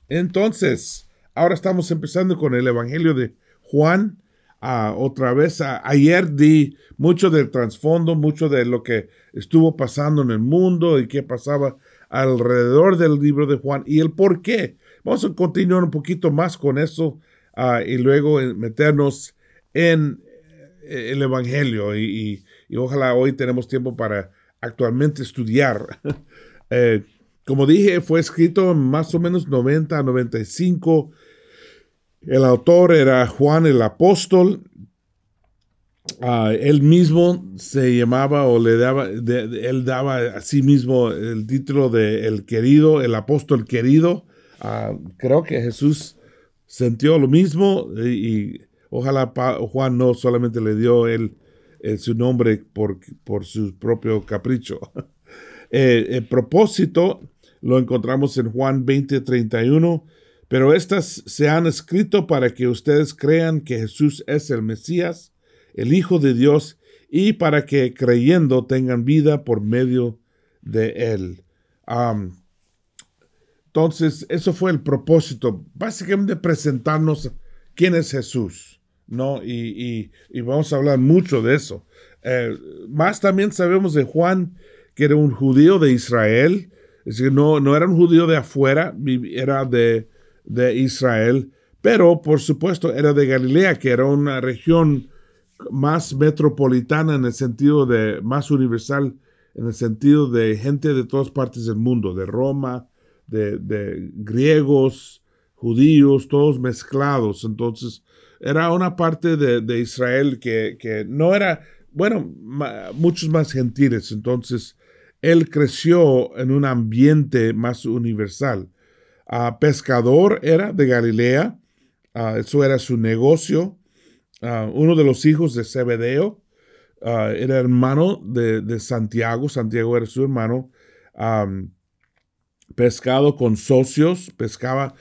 Entonces, ahora estamos empezando con el Evangelio de Juan. Otra vez, ayer di mucho del trasfondo, mucho de lo que estuvo pasando en el mundo y qué pasaba alrededor del libro de Juan y el por qué. Vamos a continuar un poquito más con eso y luego meternos en el Evangelio y ojalá hoy tenemos tiempo para actualmente estudiar. eh, Como dije, fue escrito en más o menos 90 a 95. El autor era Juan el Apóstol. Él mismo se llamaba o le daba, él daba a sí mismo el título de el querido, el apóstol querido. Creo que Jesús sintió lo mismo y ojalá Juan no solamente le dio él su nombre por su propio capricho. El propósito lo encontramos en Juan 20:31, pero estas se han escrito para que ustedes crean que Jesús es el Mesías, el Hijo de Dios, y para que creyendo tengan vida por medio de él. Entonces, eso fue el propósito, básicamente presentarnos quién es Jesús, ¿no? Y vamos a hablar mucho de eso. Más también sabemos de Juan, que era un judío de Israel, es decir, no era un judío de afuera, era de Israel, pero por supuesto era de Galilea, que era una región más metropolitana en el sentido de, más universal, en el sentido de gente de todas partes del mundo, de Roma, de griegos, judíos, todos mezclados. Entonces, era una parte de Israel que no era, bueno, muchos más gentiles. Entonces, él creció en un ambiente más universal. Pescador era de Galilea, eso era su negocio. Uno de los hijos de Zebedeo, era hermano de Santiago. Santiago era su hermano. Pescado con socios, pescaba.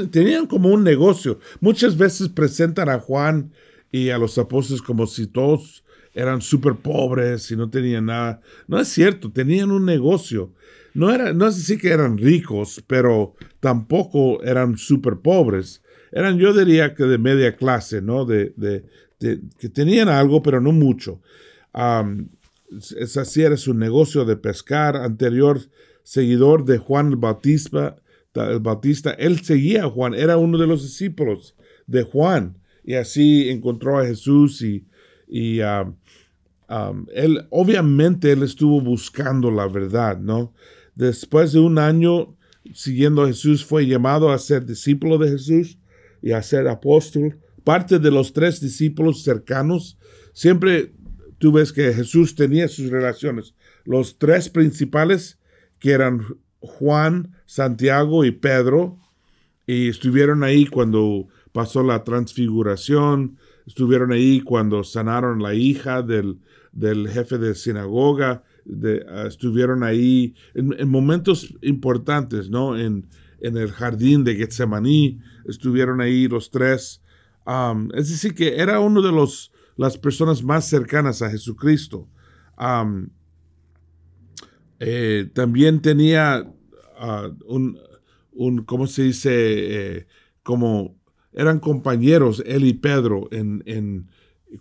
Tenían como un negocio. Muchas veces presentan a Juan y a los apóstoles como si todos eran súper pobres y no tenían nada. No es cierto, tenían un negocio. No es decir que eran ricos, pero tampoco eran súper pobres. Eran, yo diría que de media clase, ¿no? Que tenían algo, pero no mucho. Es así, era su negocio de pescar. Anterior seguidor de Juan el Bautista, él seguía a Juan, era uno de los discípulos de Juan, y así encontró a Jesús y él, obviamente, él estuvo buscando la verdad, ¿no? Después de un año siguiendo a Jesús, fue llamado a ser discípulo de Jesús y a ser apóstol. Parte de los tres discípulos cercanos, siempre tú ves que Jesús tenía sus relaciones. Los tres principales, que eran Juan, Santiago y Pedro, y estuvieron ahí cuando pasó la transfiguración, estuvieron ahí cuando sanaron la hija del jefe de sinagoga, estuvieron ahí en momentos importantes, ¿no? En el jardín de Getsemaní, estuvieron ahí los tres. Es decir, que era uno de las personas más cercanas a Jesucristo. También tenía ¿cómo se dice? Como eran compañeros él y Pedro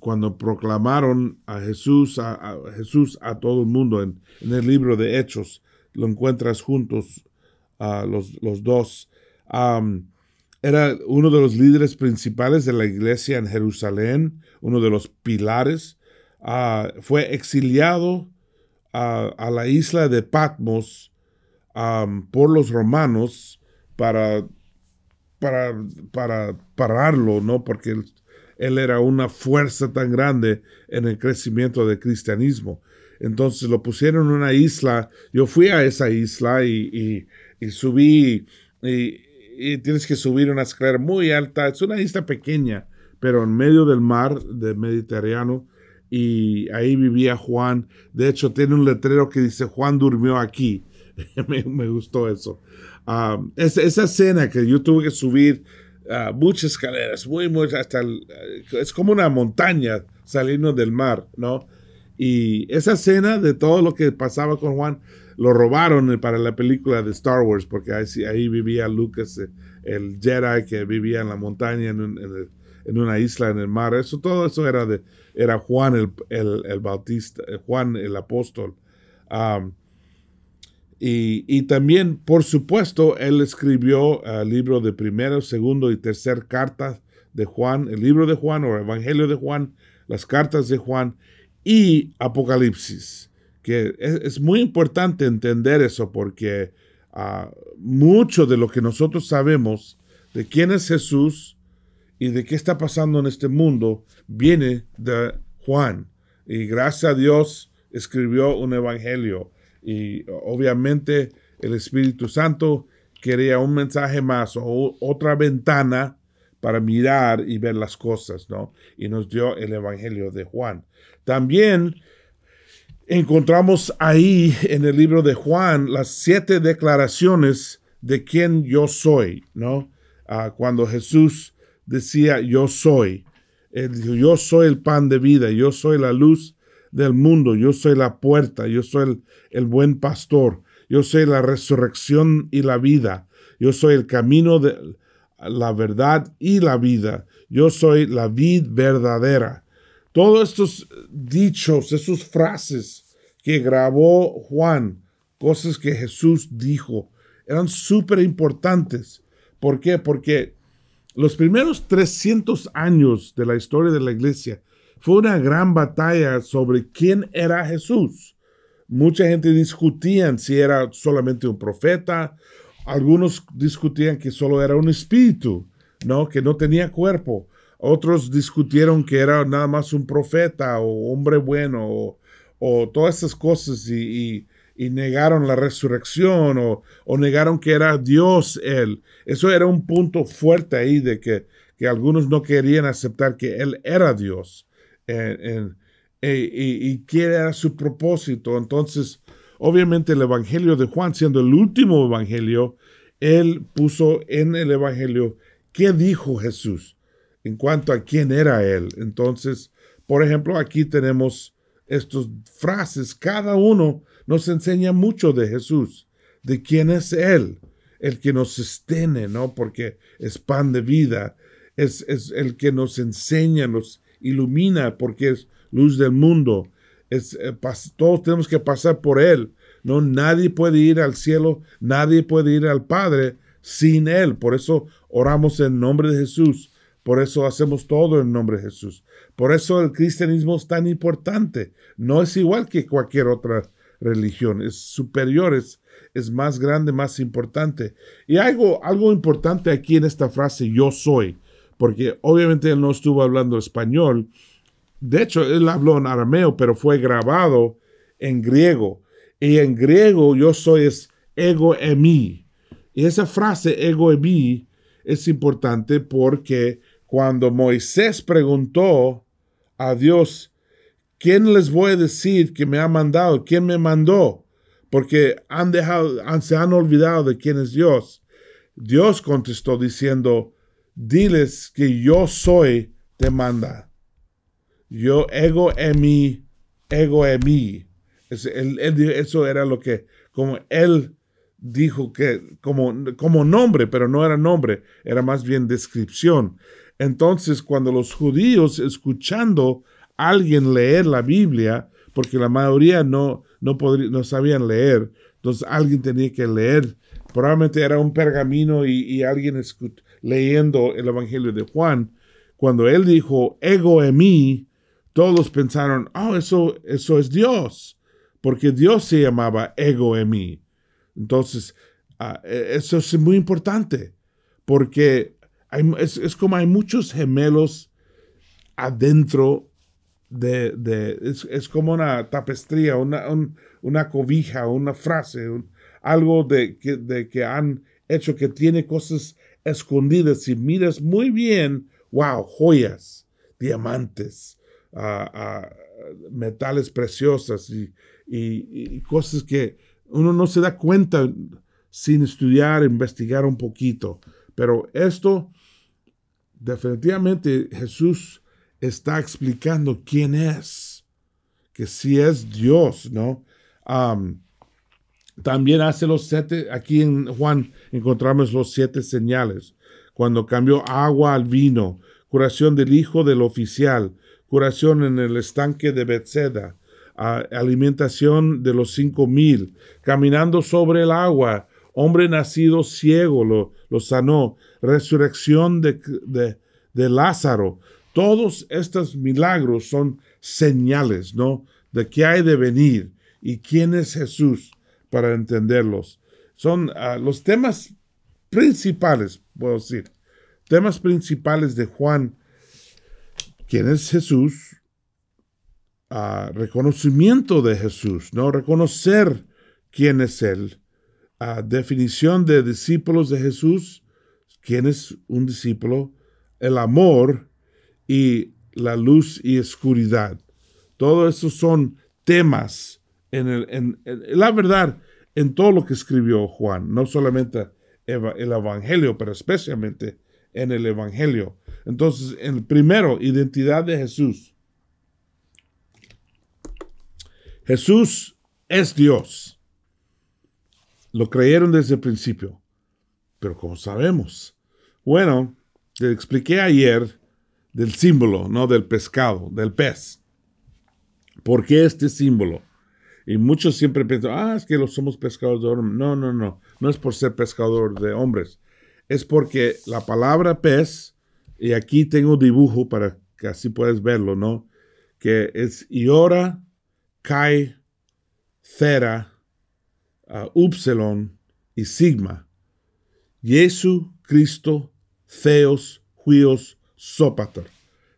cuando proclamaron a Jesús a todo el mundo en el libro de Hechos. Lo encuentras juntos, los dos. Era uno de los líderes principales de la iglesia en Jerusalén, uno de los pilares. Fue exiliado a la isla de Patmos por los romanos para pararlo, ¿no? Porque él era una fuerza tan grande en el crecimiento del cristianismo. Entonces lo pusieron en una isla. Yo fui a esa isla y subí, y tienes que subir una escalera muy alta. Es una isla pequeña, pero en medio del mar del Mediterráneo. Y ahí vivía Juan. De hecho, tiene un letrero que dice Juan durmió aquí. me gustó eso. Esa escena que yo tuve que subir muchas escaleras, muy hasta es como una montaña saliendo del mar, ¿no? Y esa escena de todo lo que pasaba con Juan lo robaron para la película de Star Wars, porque ahí vivía Lucas el Jedi que vivía en la montaña, en una isla en el mar. Todo eso era Juan el Bautista, Juan el apóstol. Um, y también, por supuesto, él escribió el libro de primero, segundo y tercer carta de Juan, el libro de Juan o el Evangelio de Juan, las cartas de Juan y Apocalipsis, que es muy importante entender eso porque mucho de lo que nosotros sabemos de quién es Jesús y de qué está pasando en este mundo viene de Juan. Y gracias a Dios escribió un evangelio. Y obviamente el Espíritu Santo quería un mensaje más o otra ventana para mirar y ver las cosas, ¿no? Y nos dio el evangelio de Juan. También encontramos ahí en el libro de Juan las 7 declaraciones de quién yo soy, ¿no? Cuando Jesús decía yo soy, él dijo, yo soy el pan de vida, yo soy la luz del mundo, yo soy la puerta, yo soy el buen pastor, yo soy la resurrección y la vida, yo soy el camino de la verdad y la vida, yo soy la vid verdadera. Todos estos dichos, esas frases que grabó Juan, cosas que Jesús dijo, eran súper importantes. ¿Por qué? Porque los primeros 300 años de la historia de la iglesia fue una gran batalla sobre quién era Jesús. Mucha gente discutía si era solamente un profeta. Algunos discutían que solo era un espíritu, ¿no? Que no tenía cuerpo. Otros discutieron que era nada más un profeta o hombre bueno o todas esas cosas y negaron la resurrección o negaron que era Dios él. Eso era un punto fuerte ahí de que algunos no querían aceptar que él era Dios y qué era su propósito. Entonces, obviamente el evangelio de Juan, siendo el último evangelio, él puso en el evangelio qué dijo Jesús en cuanto a quién era él. Entonces, por ejemplo, aquí tenemos estas frases, cada uno nos enseña mucho de Jesús, de quién es él, el que nos sostiene, ¿no? Porque es pan de vida, es el que nos enseña, nos ilumina, porque es luz del mundo. Todos tenemos que pasar por él, ¿no? Nadie puede ir al cielo, nadie puede ir al Padre sin él. Por eso oramos en nombre de Jesús. Por eso hacemos todo en nombre de Jesús. Por eso el cristianismo es tan importante. No es igual que cualquier otra religión. Es superior, es más grande, más importante. Y algo importante aquí en esta frase, yo soy, porque obviamente él no estuvo hablando español. De hecho, él habló en arameo, pero fue grabado en griego. Y en griego, yo soy es ego eimi. Y esa frase, ego eimi, es importante porque cuando Moisés preguntó a Dios, ¿quién les voy a decir que me ha mandado? ¿Quién me mandó? Porque se han olvidado de quién es Dios. Dios contestó diciendo, diles que yo soy, te manda. Yo, ego eimi, ego eimi. Eso era lo que, como él dijo que, como nombre, pero no era nombre, era más bien descripción. Entonces, cuando los judíos, escuchando a alguien leer la Biblia, porque la mayoría no sabían leer, entonces alguien tenía que leer, probablemente era un pergamino y alguien leyendo el Evangelio de Juan. Cuando él dijo, ego eimi, todos pensaron, eso es Dios, porque Dios se llamaba ego eimi. Entonces, eso es muy importante, porque es como hay muchos gemelos adentro es como una tapestría, una cobija, una frase, algo de que han hecho que tiene cosas escondidas. Si miras muy bien, wow, joyas, diamantes, metales preciosas y cosas que uno no se da cuenta sin estudiar, investigar un poquito. Pero esto, definitivamente, Jesús está explicando quién es, que sí es Dios, ¿no? También hace los 7, aquí en Juan encontramos los 7 señales. Cuando cambió agua al vino, curación del hijo del oficial, curación en el estanque de Bethesda, alimentación de los 5,000, caminando sobre el agua, hombre nacido ciego lo sanó, resurrección de Lázaro. Todos estos milagros son señales, ¿no? De qué hay de venir y quién es Jesús para entenderlos. Son los temas principales, puedo decir, temas principales de Juan. ¿Quién es Jesús? Reconocimiento de Jesús, ¿no? Reconocer quién es Él. Definición de discípulos de Jesús. ¿Quién es un discípulo? El amor y la luz y oscuridad. Todo eso son temas en la verdad, en todo lo que escribió Juan, no solamente el Evangelio, pero especialmente en el Evangelio. Entonces, el primero, identidad de Jesús. Jesús es Dios. Lo creyeron desde el principio. Pero ¿cómo sabemos? Bueno, te expliqué ayer del símbolo, ¿no? Del pescado, del pez. ¿Por qué este símbolo? Y muchos siempre piensan, es que somos pescadores de hombres. No, no, no. No es por ser pescador de hombres. Es porque la palabra pez, y aquí tengo un dibujo para que así puedas verlo, ¿no? Que es iora, kai, thera, upsilon y sigma. Jesu, Cristo, Theos, Huios, Sópater,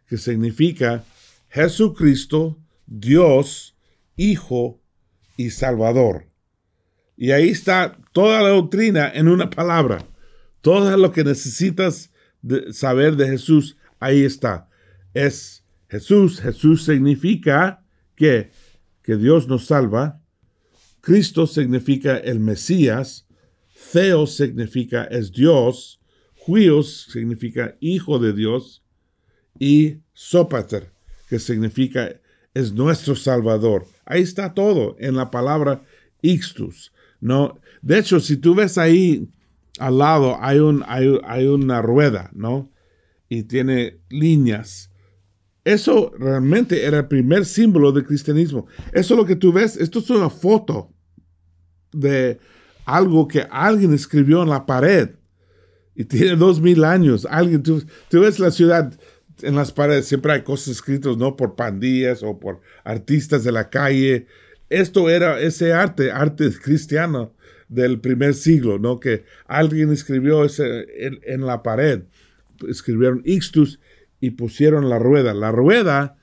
que significa Jesucristo, Dios, Hijo y Salvador. Y ahí está toda la doctrina en una palabra. Todo lo que necesitas saber de Jesús, ahí está. Es Jesús. Jesús significa que Dios nos salva. Cristo significa el Mesías. Theos significa es Dios. Huios significa hijo de Dios. Y Sópater, que significa es nuestro Salvador. Ahí está todo en la palabra ixtus, ¿no? De hecho, si tú ves ahí al lado, hay una rueda, ¿no? Y tiene líneas. Eso realmente era el primer símbolo del cristianismo. Eso es lo que tú ves. Esto es una foto de algo que alguien escribió en la pared. Y tiene 2,000 años. Tú ves la ciudad. En las paredes siempre hay cosas escritas, ¿no? Por pandillas o por artistas de la calle. Esto era ese arte cristiano del primer siglo, ¿no? Que alguien escribió en la pared. Escribieron ixtus y pusieron la rueda. La rueda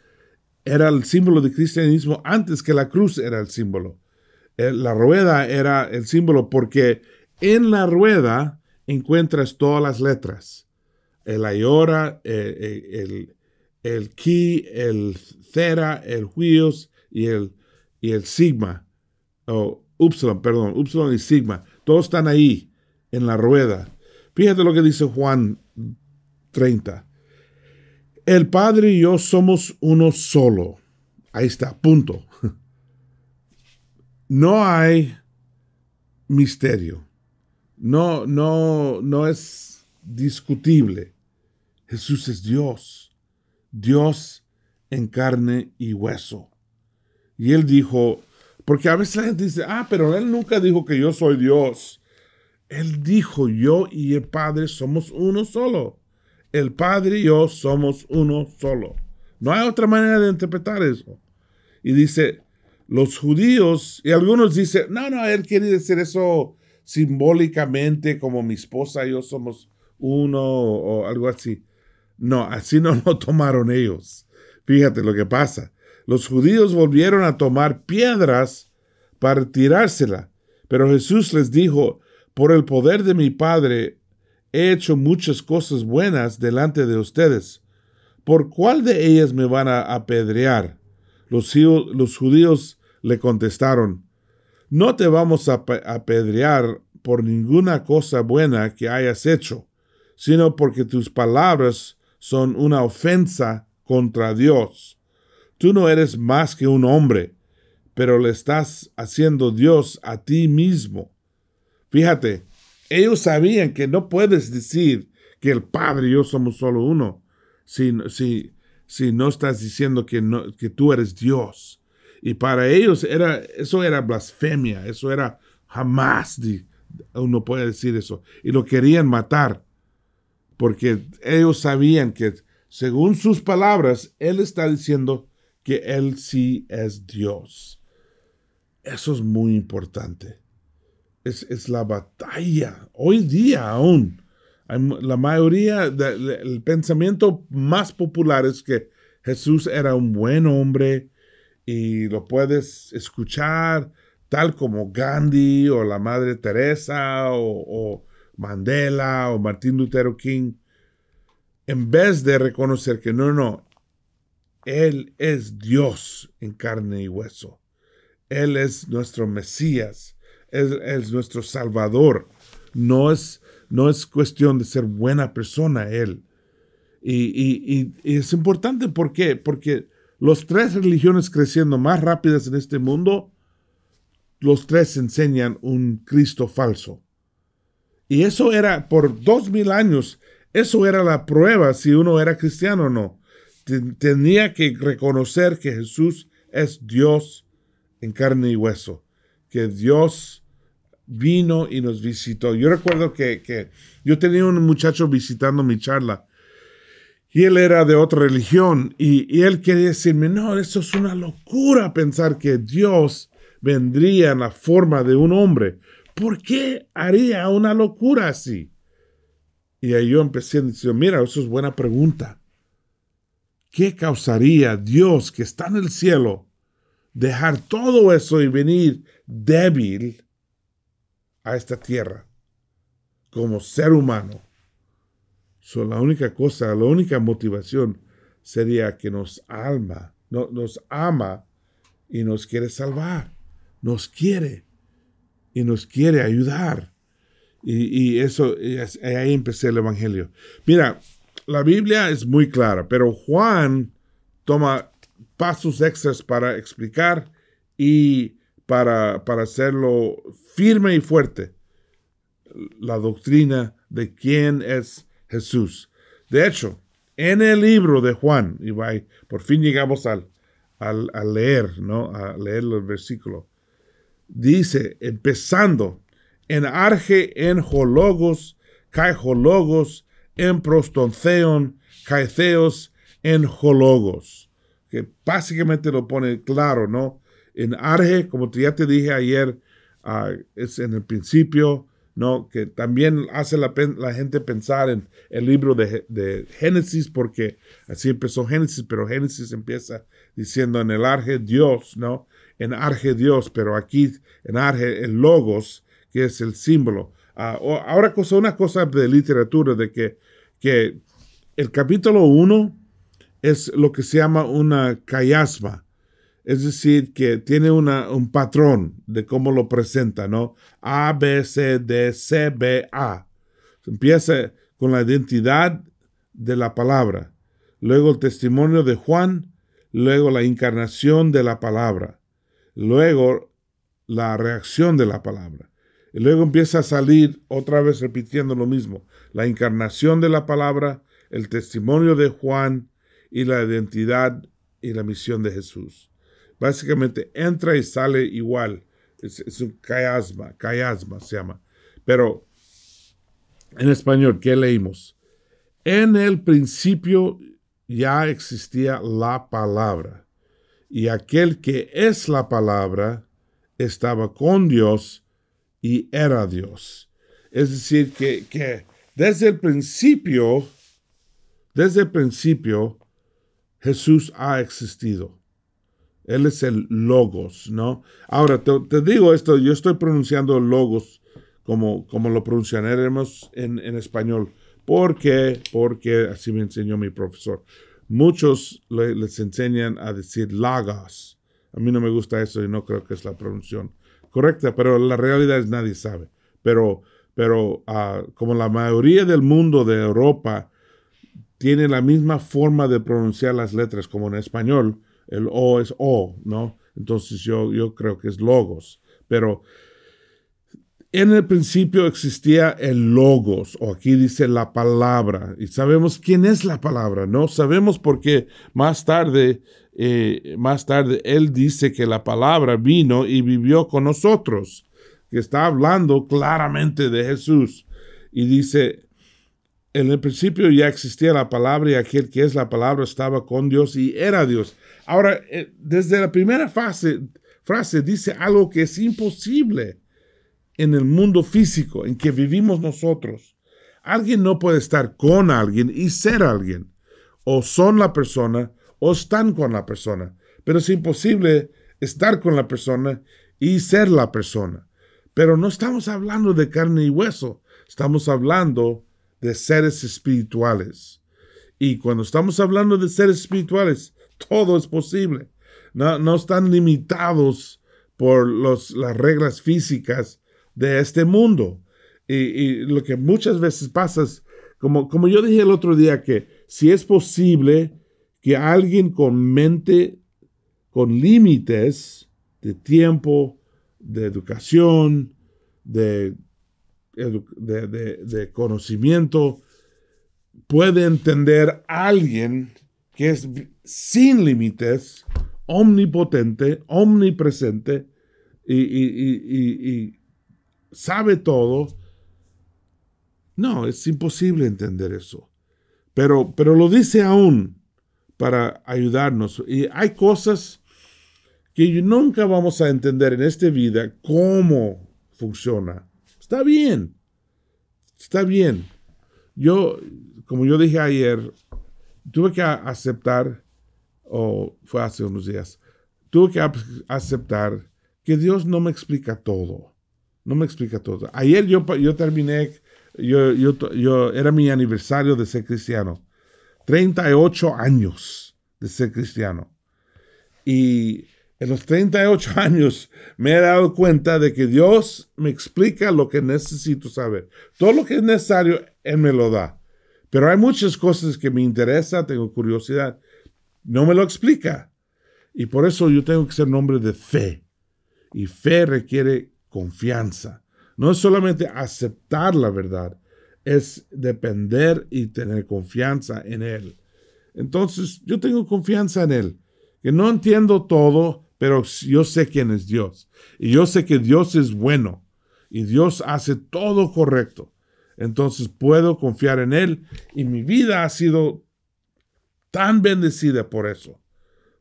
era el símbolo del cristianismo antes que la cruz era el símbolo. La rueda era el símbolo porque en la rueda encuentras todas las letras. El iora, el ki, el thera, el huios y el sigma, upsilon y sigma, todos están ahí en la rueda. Fíjate lo que dice Juan 30. El Padre y yo somos uno solo. Ahí está, punto. No hay misterio. No es discutible. Jesús es Dios, Dios en carne y hueso. Y él dijo, porque a veces la gente dice, pero él nunca dijo que yo soy Dios. Él dijo, yo y el Padre somos uno solo. El Padre y yo somos uno solo. No hay otra manera de interpretar eso. Y dice, los judíos, y algunos dicen, no, él quiere decir eso simbólicamente, como mi esposa y yo somos uno o algo así. No, así no lo tomaron ellos. Fíjate lo que pasa. Los judíos volvieron a tomar piedras para tirársela, pero Jesús les dijo, por el poder de mi Padre he hecho muchas cosas buenas delante de ustedes. ¿Por cuál de ellas me van a apedrear? Los judíos le contestaron, no te vamos a apedrear por ninguna cosa buena que hayas hecho, sino porque tus palabras son una ofensa contra Dios. Tú no eres más que un hombre, pero le estás haciendo Dios a ti mismo. Fíjate, ellos sabían que no puedes decir que el Padre y yo somos solo uno si no estás diciendo que tú eres Dios. Y para ellos eso era blasfemia, eso era jamás uno puede decir eso. Y lo querían matar porque ellos sabían que según sus palabras, Él está diciendo que Él sí es Dios. Eso es muy importante. Es la batalla. Hoy día aún, la mayoría, el pensamiento más popular es que Jesús era un buen hombre y lo puedes escuchar tal como Gandhi o la Madre Teresa o Mandela o Martin Luther King, en vez de reconocer que no, Él es Dios en carne y hueso. Él es nuestro Mesías, es nuestro Salvador. No es cuestión de ser buena persona Él. Y es importante, ¿por qué? Porque las tres religiones creciendo más rápidas en este mundo, los tres enseñan un Cristo falso. Y eso era, por 2000 años, eso era la prueba si uno era cristiano o no. Tenía que reconocer que Jesús es Dios en carne y hueso, que Dios vino y nos visitó. Yo recuerdo que yo tenía un muchacho visitando mi charla y él era de otra religión y él quería decirme, no, eso es una locura pensar que Dios vendría en la forma de un hombre. ¿Por qué haría una locura así? Y ahí yo empecé a decir, mira, eso es buena pregunta. ¿Qué causaría Dios que está en el cielo dejar todo eso y venir débil a esta tierra como ser humano? La única motivación sería que nos ama y nos quiere salvar, nos quiere y nos quiere ayudar. Y ahí empecé el Evangelio. Mira, la Biblia es muy clara, pero Juan toma pasos extras para explicar y para hacerlo firme y fuerte, la doctrina de quién es Jesús. De hecho, en el libro de Juan, y por fin llegamos a leer, ¿no? A leer los versículos. Dice, empezando, en arge en hologos, kai hologos, en prostontheon, kai theos, en hologos. Que básicamente lo pone claro, ¿no? En arge, como ya te dije ayer, es en el principio, ¿no? Que también hace la gente pensar en el libro de Génesis, porque así empezó Génesis, pero Génesis empieza diciendo en el arge Dios, ¿no? En arge Dios, pero aquí en arge el logos, que es el símbolo. Ahora una cosa de literatura, de que el capítulo 1 es lo que se llama una cayasma. Es decir, que tiene un patrón de cómo lo presenta, ¿no? A, B, C, D, C, B, A. Empieza con la identidad de la palabra, luego el testimonio de Juan, luego la encarnación de la palabra, luego la reacción de la palabra. Y luego empieza a salir otra vez repitiendo lo mismo. La encarnación de la palabra, el testimonio de Juan y la identidad y la misión de Jesús. Básicamente entra y sale igual. Es un cayasma se llama. Pero en español, ¿qué leímos? En el principio ya existía la palabra. Y aquel que es la palabra estaba con Dios y era Dios. Es decir, que desde el principio, Jesús ha existido. Él es el Logos, ¿no? Ahora, te digo esto, yo estoy pronunciando Logos como lo pronunciaremos en español. ¿Por qué? Porque así me enseñó mi profesor. Muchos les enseñan a decir Logos. A mí no me gusta eso y no creo que es la pronunciación correcta, pero la realidad es nadie sabe. Pero como la mayoría del mundo de Europa tiene la misma forma de pronunciar las letras como en español, el O es O, ¿no? Entonces yo creo que es logos. Pero en el principio existía el logos, o aquí dice la palabra. Y sabemos quién es la palabra, ¿no? Sabemos porque más tarde él dice que la palabra vino y vivió con nosotros, que está hablando claramente de Jesús. Y dice, en el principio ya existía la palabra y aquel que es la palabra estaba con Dios y era Dios. Ahora, desde la primera frase dice algo que es imposible en el mundo físico en que vivimos nosotros. Alguien no puede estar con alguien y ser alguien. O son la persona o están con la persona. Pero es imposible estar con la persona y ser la persona. Pero no estamos hablando de carne y hueso. Estamos hablando de seres espirituales. Y cuando estamos hablando de seres espirituales, todo es posible. No están limitados por las reglas físicas de este mundo. Y lo que muchas veces pasa es, como yo dije el otro día, que si es posible que alguien con mente, con límites de tiempo, de educación, de conocimiento, puede entender a alguien que es sin límites, omnipotente, omnipresente y sabe todo. No, es imposible entender eso. Pero lo dice aún para ayudarnos. Y hay cosas que nunca vamos a entender en esta vida cómo funciona. Está bien. Está bien. Como yo dije ayer, tuve que aceptar, o fue hace unos días, tuve que aceptar que Dios no me explica todo. No me explica todo. Ayer yo terminé, era mi aniversario de ser cristiano. 38 años de ser cristiano. Y en los 38 años me he dado cuenta de que Dios me explica lo que necesito saber. Todo lo que es necesario, Él me lo da. Pero hay muchas cosas que me interesan, tengo curiosidad. No me lo explica. Y por eso yo tengo que ser un hombre de fe. Y fe requiere confianza. No es solamente aceptar la verdad, es depender y tener confianza en Él. Entonces, yo tengo confianza en Él. Que no entiendo todo, pero yo sé quién es Dios. Y yo sé que Dios es bueno. Y Dios hace todo correcto. Entonces, puedo confiar en Él. Y mi vida ha sido tan bendecida por eso.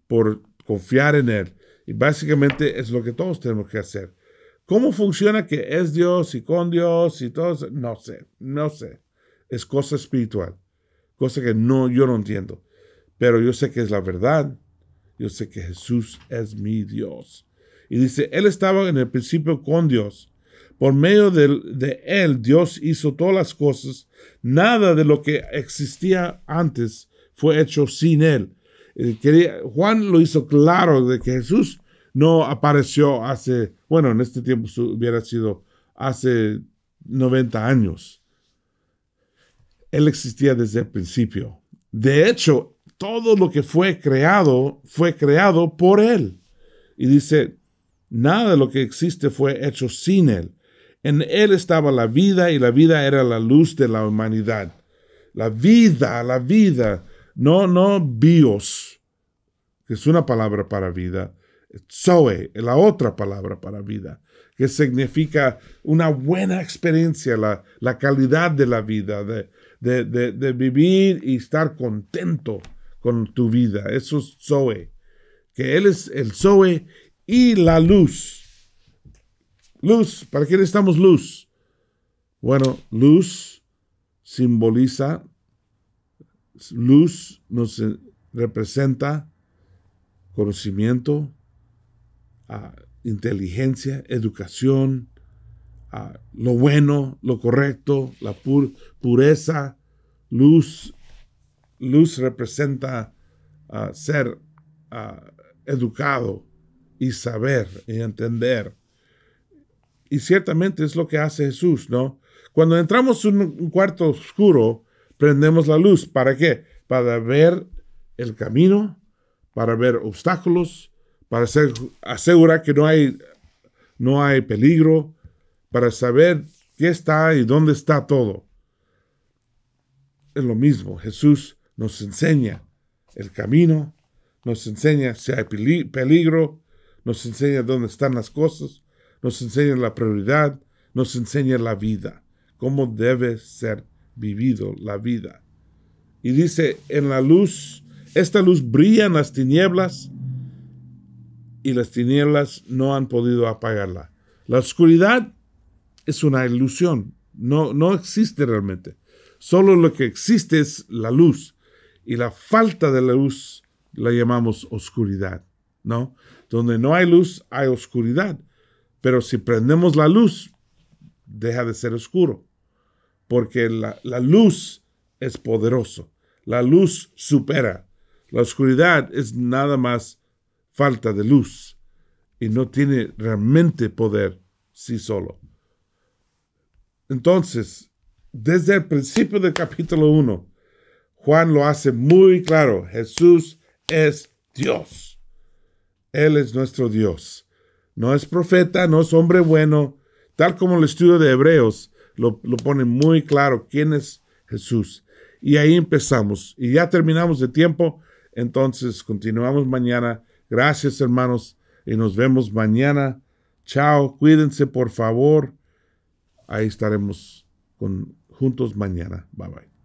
Por confiar en Él. Y básicamente es lo que todos tenemos que hacer. ¿Cómo funciona que es Dios y con Dios y todo eso? No sé. Es cosa espiritual. Cosa que yo no entiendo. Pero yo sé que es la verdad. Yo sé que Jesús es mi Dios. Y dice, Él estaba en el principio con Dios. Por medio de Él, Dios hizo todas las cosas. Nada de lo que existía antes fue hecho sin Él. Juan lo hizo claro de que Jesús no apareció en este tiempo hubiera sido hace 90 años. Él existía desde el principio. De hecho, todo lo que fue creado por Él. Y dice, nada de lo que existe fue hecho sin Él. En Él estaba la vida y la vida era la luz de la humanidad. La vida, no bios, que es una palabra para vida. Zoe, la otra palabra para vida, que significa una buena experiencia, la calidad de la vida, de vivir y estar contento con tu vida. Eso es Zoe, que Él es el Zoe y la luz. Luz, ¿para qué necesitamos luz? Bueno, luz simboliza, luz nos representa conocimiento, inteligencia, educación, lo bueno, lo correcto, la pureza. Luz representa ser educado y saber y entender. Y ciertamente es lo que hace Jesús, ¿no? Cuando entramos en un cuarto oscuro, prendemos la luz. ¿Para qué? Para ver el camino, para ver obstáculos, para asegurar que no hay peligro, para saber qué está y dónde está todo. Es lo mismo, Jesús nos enseña el camino, nos enseña si hay peligro, nos enseña dónde están las cosas, nos enseña la prioridad, nos enseña la vida, cómo debe ser vivido la vida. Y dice, en la luz, esta luz brilla en las tinieblas y las tinieblas no han podido apagarla. La oscuridad es una ilusión, no existe realmente. Solo lo que existe es la luz, y la falta de la luz la llamamos oscuridad, ¿no? Donde no hay luz, hay oscuridad. Pero si prendemos la luz, deja de ser oscuro, porque la luz es poderoso. La luz supera. La oscuridad es nada más falta de luz y no tiene realmente poder sí solo. Entonces, desde el principio del capítulo 1, Juan lo hace muy claro. Jesús es Dios. Él es nuestro Dios. No es profeta, no es hombre bueno. Tal como el estudio de Hebreos lo pone muy claro quién es Jesús. Y ahí empezamos. Y ya terminamos de tiempo. Entonces continuamos mañana. Gracias, hermanos. Y nos vemos mañana. Chao. Cuídense, por favor. Ahí estaremos juntos mañana. Bye bye.